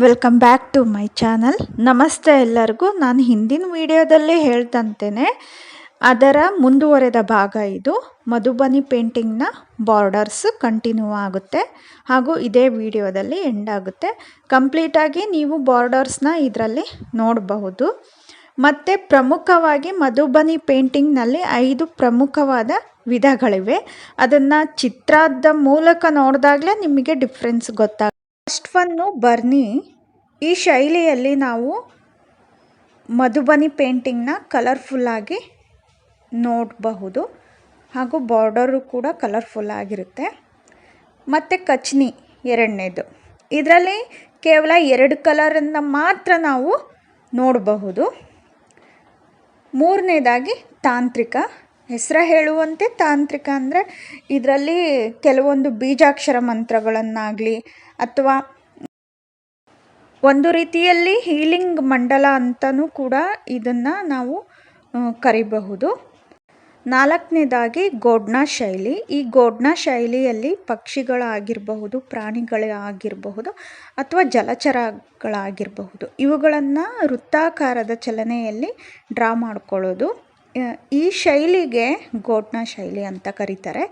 Welcome back to my channel. ನಮಸ್ತೆ ಎಲ್ಲರಿಗೂ. ನಾನು ಹಿಂದಿನ ವಿಡಿಯೋದಲ್ಲಿ ಹೇಳ್ದಂತೆಯೇ ಅದರ ಮುಂದುವರೆದ ಭಾಗ ಇದು. ಮಧುಬನಿ ಪೇಂಟಿಂಗ್ನ ಬಾರ್ಡರ್ಸ್ ಕಂಟಿನ್ಯೂ ಆಗುತ್ತೆ ಹಾಗೂ ಇದೇ ವಿಡಿಯೋದಲ್ಲಿ ಎಂಡ್ ಆಗುತ್ತೆ. ಕಂಪ್ಲೀಟಾಗಿ ನೀವು ಬಾರ್ಡರ್ಸ್ನ ಇದರಲ್ಲಿ ನೋಡಬಹುದು. ಮತ್ತು ಪ್ರಮುಖವಾಗಿ ಮಧುಬನಿ ಪೇಂಟಿಂಗ್ನಲ್ಲಿ 5 ಪ್ರಮುಖವಾದ ವಿಧಗಳಿವೆ. ಅದನ್ನು ಚಿತ್ರದ ಮೂಲಕ ನೋಡಿದಾಗಲೇ ನಿಮಗೆ ಡಿಫ್ರೆನ್ಸ್ ಗೊತ್ತಾಗುತ್ತೆ. ಫಸ್ಟ್ ಒನ್ನು ಬರ್ನಿ. ಈ ಶೈಲಿಯಲ್ಲಿ ನಾವು ಮಧುಬನಿ ಪೇಂಟಿಂಗ್ನ ಕಲರ್ಫುಲ್ಲಾಗಿ ನೋಡಬಹುದು ಹಾಗೂ ಬಾರ್ಡರು ಕೂಡ ಕಲರ್ಫುಲ್ ಆಗಿರುತ್ತೆ. ಮತ್ತು ಕಚ್ನಿ ಎರಡನೇದು. ಇದರಲ್ಲಿ ಕೇವಲ 2 ಕಲರನ್ನು ಮಾತ್ರ ನಾವು ನೋಡಬಹುದು. ಮೂರನೇದಾಗಿ ತಾಂತ್ರಿಕ. ಹೆಸರು ಹೇಳುವಂತೆ ತಾಂತ್ರಿಕ ಅಂದರೆ ಇದರಲ್ಲಿ ಕೆಲವೊಂದು ಬೀಜಾಕ್ಷರ ಮಂತ್ರಗಳನ್ನಾಗಲಿ ಅಥವಾ ಒಂದು ರೀತಿಯಲ್ಲಿ ಹೀಲಿಂಗ್ ಮಂಡಲ ಅಂತಲೂ ಕೂಡ ಇದನ್ನು ನಾವು ಕರಿಬಹುದು. ನಾಲ್ಕನೇದಾಗಿ ಗೋಡ್ನಾ ಶೈಲಿ. ಈ ಗೋಡ್ನಾ ಶೈಲಿಯಲ್ಲಿ ಪಕ್ಷಿಗಳಾಗಿರಬಹುದು, ಪ್ರಾಣಿಗಳಾಗಿರಬಹುದು ಅಥವಾ ಜಲಚರಗಳಾಗಿರಬಹುದು, ಇವುಗಳನ್ನು ವೃತ್ತಾಕಾರದ ಚಲನೆಯಲ್ಲಿ ಡ್ರಾ ಮಾಡ್ಕೊಳ್ಳೋದು. ಈ ಶೈಲಿಗೆ ಗೋಡ್ನಾ ಶೈಲಿ ಅಂತ ಕರೀತಾರೆ.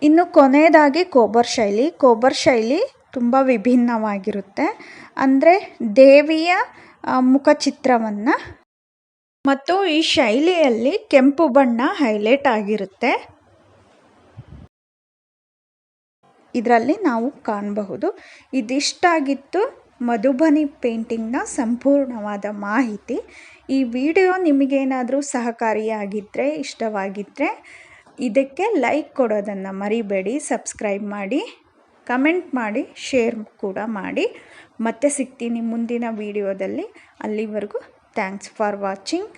ಇನ್ನು ಕೊನೆಯದಾಗಿ ಕೋಬರ್ ಶೈಲಿ. ಕೋಬರ್ ಶೈಲಿ ತುಂಬ ವಿಭಿನ್ನವಾಗಿರುತ್ತೆ. ಅಂದರೆ ದೇವಿಯ ಮುಖಚಿತ್ರವನ್ನು ಮತ್ತು ಈ ಶೈಲಿಯಲ್ಲಿ ಕೆಂಪು ಬಣ್ಣ ಹೈಲೈಟ್ ಆಗಿರುತ್ತೆ. ಇದರಲ್ಲಿ ನಾವು ಕಾಣಬಹುದು. ಇದಿಷ್ಟಾಗಿತ್ತು ಮಧುಬನಿ ಪೇಂಟಿಂಗ್ನ ಸಂಪೂರ್ಣವಾದ ಮಾಹಿತಿ. ಈ ವಿಡಿಯೋ ನಿಮಗೇನಾದರೂ ಸಹಕಾರಿಯಾಗಿದ್ದರೆ, ಇಷ್ಟವಾಗಿದ್ದರೆ ಇದಕ್ಕೆ ಲೈಕ್ ಕೊಡೋದನ್ನು ಮರಿಬೇಡಿ. ಸಬ್ಸ್ಕ್ರೈಬ್ ಮಾಡಿ, ಕಮೆಂಟ್ ಮಾಡಿ, ಶೇರ್ ಕೂಡ ಮಾಡಿ. ಮತ್ತೆ ಸಿಗ್ತೀನಿ ಮುಂದಿನ ವಿಡಿಯೋದಲ್ಲಿ. ಅಲ್ಲಿವರೆಗೂ ಥ್ಯಾಂಕ್ಸ್ ಫಾರ್ ವಾಚಿಂಗ್.